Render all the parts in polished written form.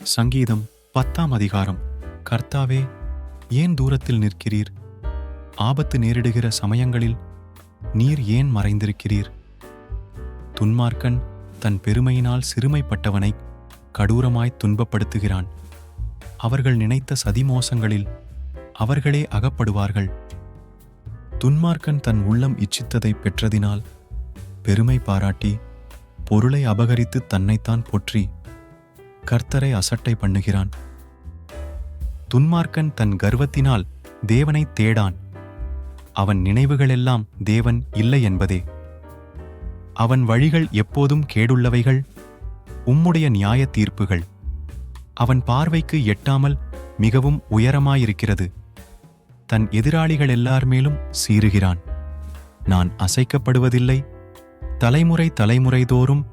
சங்கீதம் 10ஆம் அதிகாரம். கர்த்தாவே, ஏன் தூரத்தில் நிற்கிறீர்? ஆபத்து நேரிடுகிற சமயங்களில் நீர் ஏன் மறைந்திருக்கிறீர்? துன்மார்க்கன் தன் பெருமையினால் சிறுமைப்பட்டவனை கடூரமாய் துன்பப்படுத்துகிறான். அவர்கள் நினைத்த சதிமோசங்களில் அவர்களே அகப்படுவார்கள். துன்மார்க்கன் தன் உள்ளம் இச்சித்ததை பெற்றதினால் பெருமை பாராட்டி பொருளை அபகரித்து தன்னைத்தான் பொற்றி கர்த்தரை அசட்டை பண்ணுகிறான். துன்மார்க்கன் தன் கர்வத்தினால் தேவனை தேடான். அவன் நினைவுகளெல்லாம் தேவன் இல்லை என்பதே. அவன் வழிகள் எப்போதும் கேடுள்ளவைகள், உம்முடைய நியாய தீர்ப்புகள் அவன் பார்வைக்கு எட்டாமல் மிகவும் உயரமாயிருக்கிறது. தன் எதிராளிகள் எல்லார் மேலும் சீறுகிறான். நான் அசைக்கப்படுவதில்லை, தலைமுறை தலைமுறைதோறும்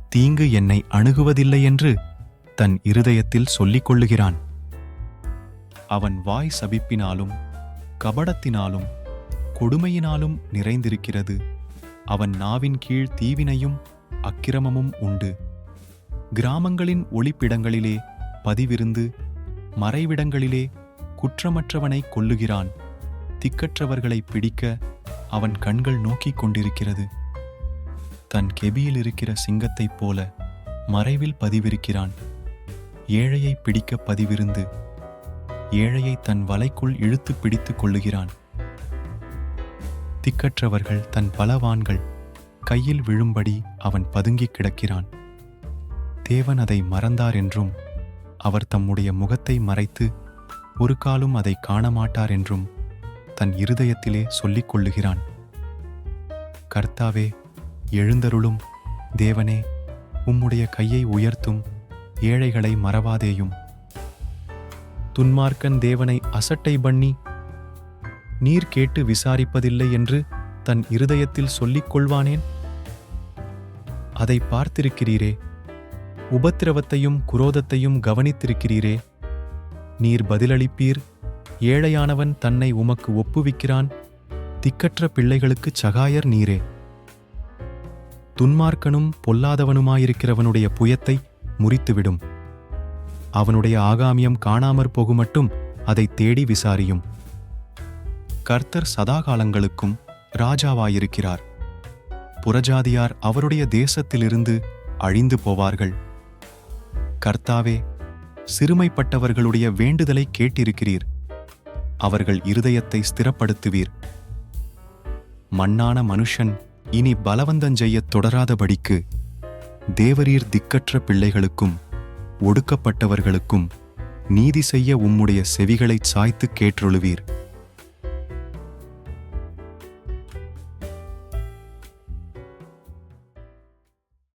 தீங்கு என்னை அணுகுவதில்லை என்று தன் இருதயத்தில் சொல்லிக் கொள்ளுகிறான். அவன் வாய் சபிப்பினாலும் கபடத்தினாலும் கொடுமையினாலும் நிறைந்திருக்கிறது. அவன் நாவின் கீழ் தீவினையும் அக்கிரமமும் உண்டு. கிராமங்களின் ஒளிப்பிடங்களிலே பதிவிருந்து மறைவிடங்களிலே குற்றமற்றவனை கொல்லுகிறான். திக்கற்றவர்களை பிடிக்க அவன் கண்கள் நோக்கிக் கொண்டிருக்கிறது. தன் கெபியில் இருக்கிற சிங்கத்தைப் போல மறைவில் பதிவிருக்கிறான். ஏழையை பிடிக்க பதிவிருந்து ஏழையை தன் வலைக்குள் இழுத்து பிடித்துக் கொள்ளுகிறான். திக்கற்றவர்கள் தன் பலவான்கள் கையில் விழும்படி அவன் பதுங்கிக் கிடக்கிறான். தேவன் அதை மறந்தார் என்றும் அவர் தம்முடைய முகத்தை மறைத்து ஒரு காலும் அதை காணமாட்டார் என்றும் தன் இருதயத்திலே சொல்லிக் கொள்ளுகிறான். கர்த்தாவே, எழுந்தருளும். தேவனே, உம்முடைய கையை உயர்த்தும். ஏழைகளை மறவாதேயும். துன்மார்க்கன் தேவனை அசட்டை பண்ணி நீர் கேட்டு விசாரிப்பதில்லை என்று தன் இருதயத்தில் சொல்லிக் கொள்வானேன்? அதை பார்த்திருக்கிறீரே, உபத்திரவத்தையும் குரோதத்தையும் கவனித்திருக்கிறீரே. நீர் பதிலளிப்பீர். ஏழையானவன் தன்னை உமக்கு ஒப்புவிக்கிறான். திக்கற்ற பிள்ளைகளுக்குச் சகாயர் நீரே. துன்மார்க்கனும் பொல்லாதவனுமாயிருக்கிறவனுடைய புயத்தை முறித்துவிடும். அவனுடைய ஆகாமியம் காணாமற் போகுமட்டும் அதை தேடி விசாரியும். கர்த்தர் சதாகாலங்களுக்கும் ராஜாவாயிருக்கிறார். புறஜாதியார் அவருடைய தேசத்திலிருந்து அழிந்து போவார்கள். கர்த்தாவே, சிறுமைப்பட்டவர்களுடைய வேண்டுதலை கேட்டிருக்கிறீர். அவர்கள் இருதயத்தை ஸ்திரப்படுத்துவீர். மண்ணான மனுஷன் இனி பலவந்தஞ்செய்யத் தொடராதபடிக்கு தேவரீர் திக்கற்ற பிள்ளைகளுக்கும் ஒடுக்கப்பட்டவர்களுக்கும் நீதி செய்ய உம்முடைய செவிகளைச் சாய்த்துக் கேட்டருளுவீர்.